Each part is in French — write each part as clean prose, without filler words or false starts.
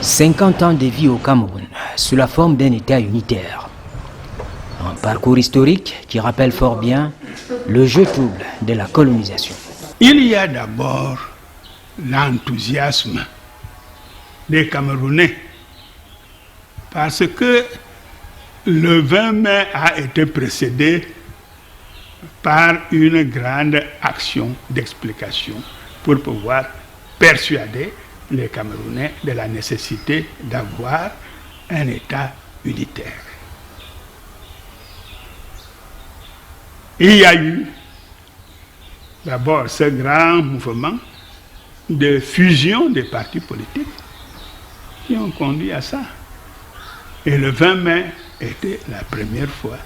50 ans de vie au Cameroun, sous la forme d'un État unitaire. Un parcours historique qui rappelle fort bien le jeu trouble de la colonisation. Il y a d'abord l'enthousiasme des Camerounais, parce que le 20 mai a été précédé par une grande action d'explication pour pouvoir persuader les Camerounais de la nécessité d'avoir un État unitaire. Il y a eu d'abord ce grand mouvement de fusion des partis politiques qui ont conduit à ça. Et le 20 mai était la première fois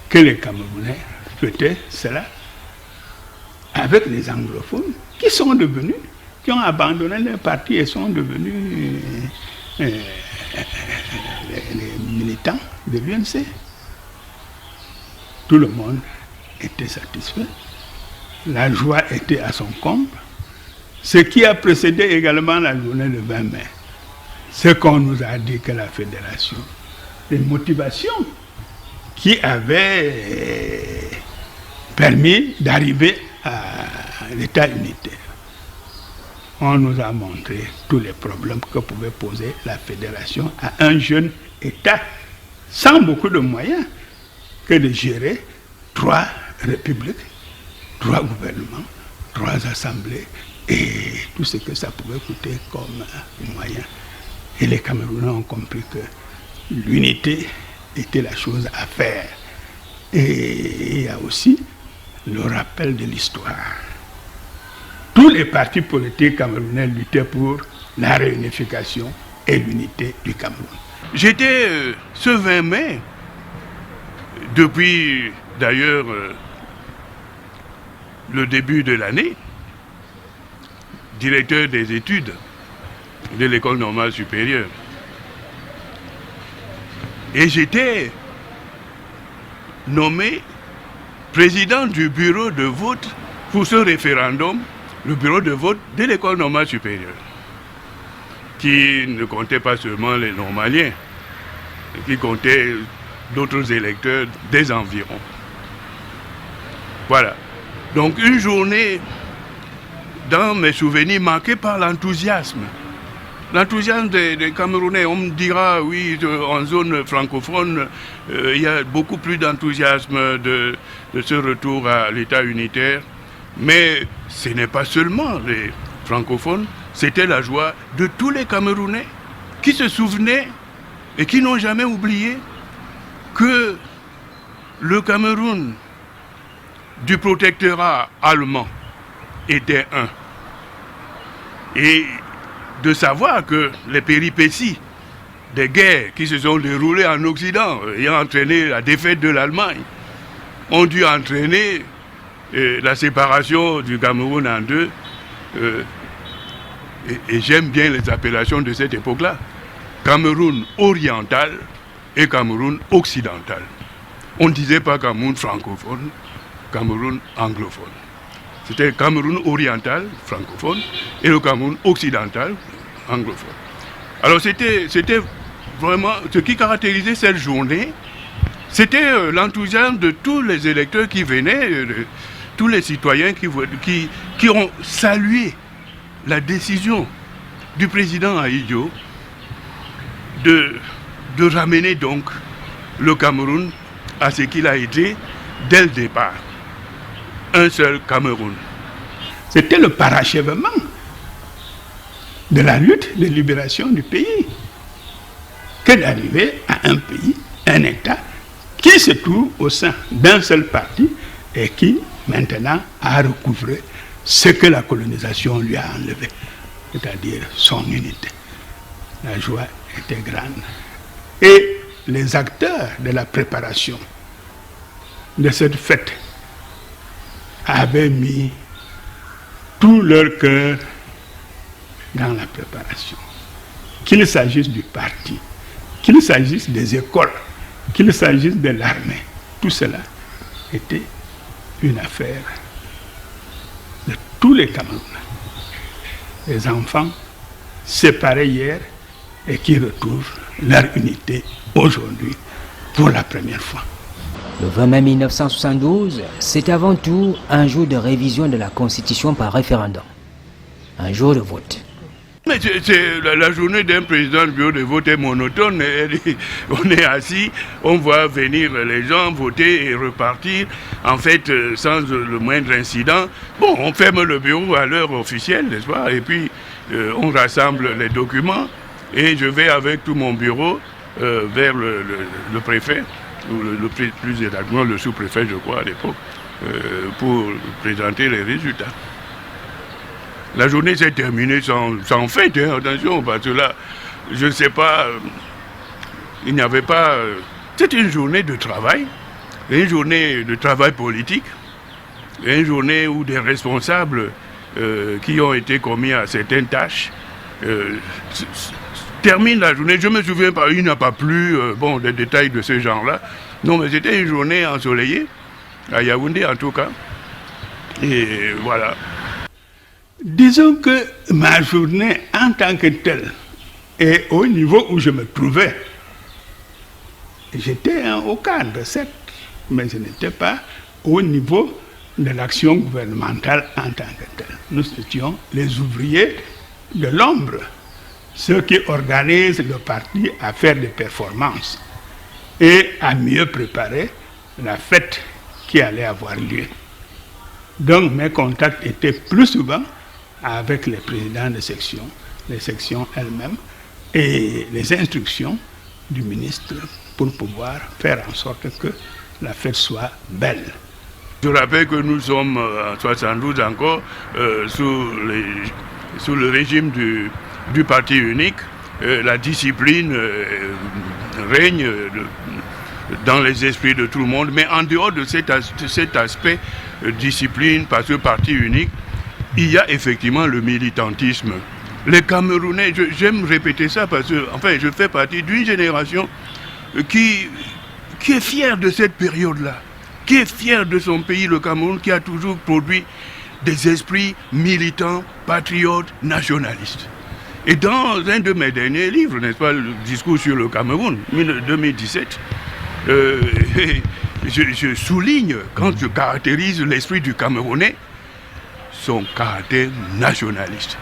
que les Camerounais fêtaient cela avec les anglophones qui ont abandonné leur parti et sont devenus les militants de l'UNC. Tout le monde était satisfait. La joie était à son comble. Ce qui a précédé également la journée du 20 mai, c'est qu'on nous a dit que la fédération, les motivations qui avaient permis d'arriver à l'État unitaire. On nous a montré tous les problèmes que pouvait poser la fédération à un jeune État sans beaucoup de moyens que de gérer 3 républiques, 3 gouvernements, 3 assemblées et tout ce que ça pouvait coûter comme moyen. Et les Camerounais ont compris que l'unité était la chose à faire. Et il y a aussi le rappel de l'histoire. Tous les partis politiques camerounais luttaient pour la réunification et l'unité du Cameroun. J'étais ce 20 mai, depuis d'ailleurs le début de l'année, directeur des études de l'école normale supérieure. Et j'étais nommé président du bureau de vote pour ce référendum, le bureau de vote de l'école normale supérieure, qui ne comptait pas seulement les normaliens, qui comptait d'autres électeurs des environs. Voilà. Donc une journée, dans mes souvenirs, marquée par l'enthousiasme. L'enthousiasme des Camerounais. On me dira, oui, en zone francophone, il y a beaucoup plus d'enthousiasme de ce retour à l'État unitaire. Mais ce n'est pas seulement les francophones, c'était la joie de tous les Camerounais qui se souvenaient et qui n'ont jamais oublié que le Cameroun du protectorat allemand était un. Et de savoir que les péripéties des guerres qui se sont déroulées en Occident, ayant entraîné la défaite de l'Allemagne, ont dû entraîner la séparation du Cameroun en deux. Et j'aime bien les appellations de cette époque-là. Cameroun oriental et Cameroun occidental. On ne disait pas Cameroun francophone, Cameroun anglophone. C'était Cameroun oriental, francophone, et le Cameroun occidental, anglophone. Alors c'était vraiment ce qui caractérisait cette journée, c'était l'enthousiasme de tous les électeurs qui venaient, tous les citoyens qui ont salué la décision du président Ahidjo de ramener donc le Cameroun à ce qu'il a été dès le départ. Un seul Cameroun. C'était le parachèvement de la lutte de libération du pays que d'arriver à un pays, un État qui se trouve au sein d'un seul parti et qui maintenant a recouvré ce que la colonisation lui a enlevé, c'est-à-dire son unité. La joie était grande. Et les acteurs de la préparation de cette fête avaient mis tout leur cœur dans la préparation. Qu'il s'agisse du parti, qu'il s'agisse des écoles, qu'il s'agisse de l'armée, tout cela était une affaire de tous les Camerounais. les enfants séparés hier et qui retrouvent leur unité aujourd'hui pour la première fois. Le 20 mai 1972, c'est avant tout un jour de révision de la Constitution par référendum. Un jour de vote. Mais la journée d'un président du bureau de vote est monotone. On est assis, on voit venir les gens voter et repartir, en fait, sans le moindre incident. Bon, on ferme le bureau à l'heure officielle, n'est-ce pas? Et puis, on rassemble les documents et je vais avec tout mon bureau vers le préfet, ou plus exactement le sous-préfet, je crois, à l'époque, pour présenter les résultats. La journée s'est terminée sans fête, hein, attention, parce que là, je ne sais pas, il n'y avait pas... C'était une journée de travail politique, une journée où des responsables qui ont été commis à certaines tâches terminent la journée. Je me souviens pas, il n'y a pas plus des détails de ce genre-là. Non, mais c'était une journée ensoleillée, à Yaoundé en tout cas. Et voilà. Disons que ma journée en tant que telle, et au niveau où je me trouvais, j'étais un haut cadre, certes, mais je n'étais pas au niveau de l'action gouvernementale en tant que telle. Nous étions les ouvriers de l'ombre, ceux qui organisent le parti à faire des performances et à mieux préparer la fête qui allait avoir lieu. Donc mes contacts étaient plus souvent avec les présidents de section, les sections elles-mêmes et les instructions du ministre pour pouvoir faire en sorte que la fête soit belle. Je rappelle que nous sommes en 72 encore sous le régime du parti unique. La discipline règne dans les esprits de tout le monde, mais en dehors de cet aspect discipline, parce que parti unique, il y a effectivement le militantisme. Les Camerounais, j'aime répéter ça parce que je fais partie d'une génération qui est fière de cette période-là, qui est fière de son pays, le Cameroun, qui a toujours produit des esprits militants, patriotes, nationalistes. Et dans un de mes derniers livres, n'est-ce pas, le discours sur le Cameroun, 2017, je souligne, quand je caractérise l'esprit du Camerounais, son caractère nationaliste.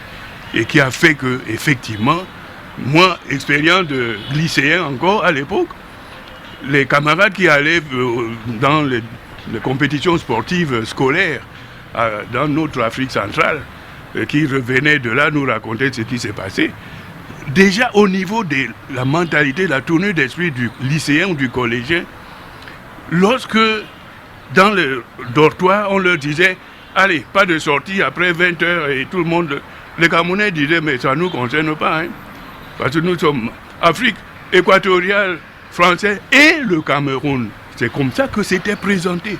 Et qui a fait que, effectivement, moi, expérience de lycéen encore à l'époque, les camarades qui allaient dans les compétitions sportives scolaires dans notre Afrique centrale, qui revenaient de là nous raconter ce qui s'est passé, déjà au niveau de la mentalité, la tournure d'esprit du lycéen ou du collégien, lorsque dans le dortoir on leur disait allez, pas de sortie après 20h et tout le monde, les Camerounais disaient mais ça ne nous concerne pas, hein, parce que nous sommes Afrique équatoriale, français et le Cameroun. C'est comme ça que c'était présenté.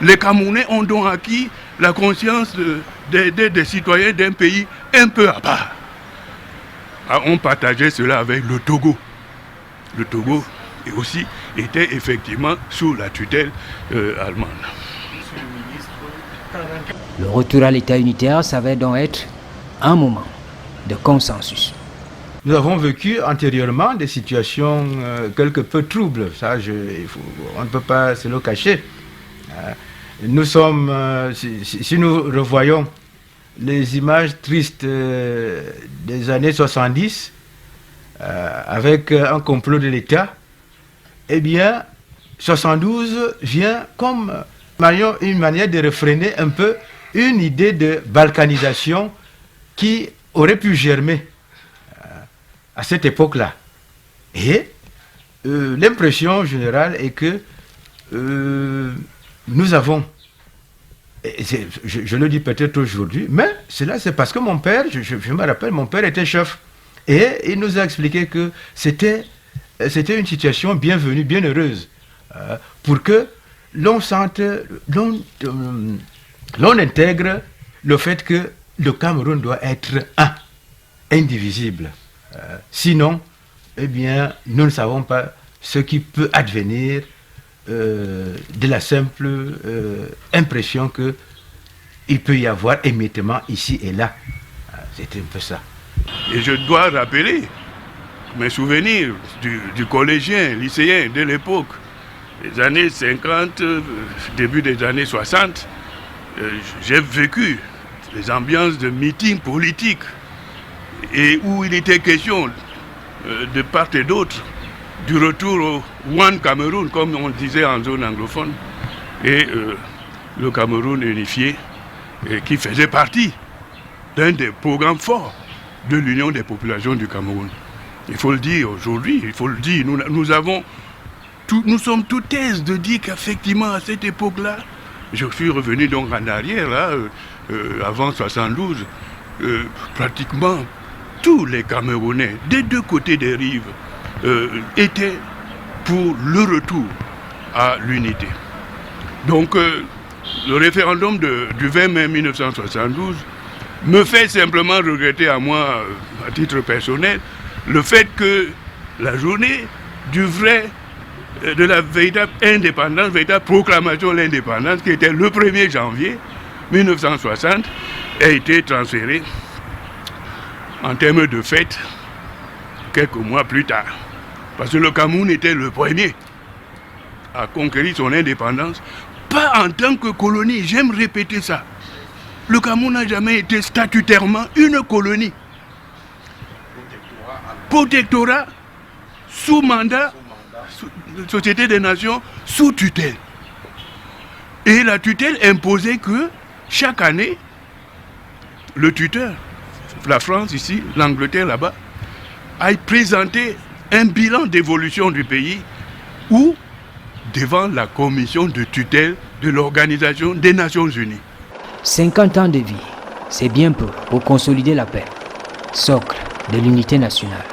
Les Camerounais ont donc acquis la conscience des citoyens d'un pays un peu à part. Alors, on partageait cela avec le Togo. Le Togo aussi était effectivement sous la tutelle allemande. Le retour à l'État unitaire s'avère donc être un moment de consensus. Nous avons vécu antérieurement des situations quelque peu troubles. Ça, on ne peut pas se le cacher. Nous sommes, si nous revoyons les images tristes des années 70, avec un complot de l'État, eh bien, 72 vient comme une manière de réfréner un peu une idée de balkanisation qui aurait pu germer à cette époque-là. Et l'impression générale est que nous avons, je le dis peut-être aujourd'hui, mais cela c'est parce que mon père, je me rappelle, mon père était chef. Et il nous a expliqué que c'était une situation bienvenue, bien heureuse, pour que l'on sente, l'on intègre le fait que le Cameroun doit être indivisible. Sinon, eh bien, nous ne savons pas ce qui peut advenir de la simple impression qu'il peut y avoir émiettement ici et là. C'était un peu ça. Et je dois rappeler mes souvenirs du collégien, lycéen de l'époque, les années 50, début des années 60. J'ai vécu les ambiances de meetings politiques et où il était question de part et d'autre du retour au One Cameroun, comme on disait en zone anglophone, et le Cameroun unifié, et qui faisait partie d'un des programmes forts de l'Union des populations du Cameroun. Il faut le dire aujourd'hui, il faut le dire, nous sommes tout aises de dire qu'effectivement à cette époque-là, je suis revenu donc en arrière, là, avant 72, pratiquement tous les Camerounais, des deux côtés des rives, étaient pour le retour à l'unité. Donc le référendum du 20 mai 1972 me fait simplement regretter à moi, à titre personnel, le fait que la journée de la véritable indépendance, véritable proclamation de l'indépendance, qui était le 1er janvier 1960, a été transférée en termes de fête quelques mois plus tard. Parce que le Cameroun était le premier à conquérir son indépendance, pas en tant que colonie, j'aime répéter ça. Le Cameroun n'a jamais été statutairement une colonie. Protectorat, sous mandat, Société des Nations, sous tutelle. Et la tutelle imposait que chaque année, le tuteur, la France ici, l'Angleterre là-bas, aille présenter un bilan d'évolution du pays ou devant la commission de tutelle de l'Organisation des Nations Unies. 50 ans de vie, c'est bien peu pour consolider la paix, socle de l'unité nationale.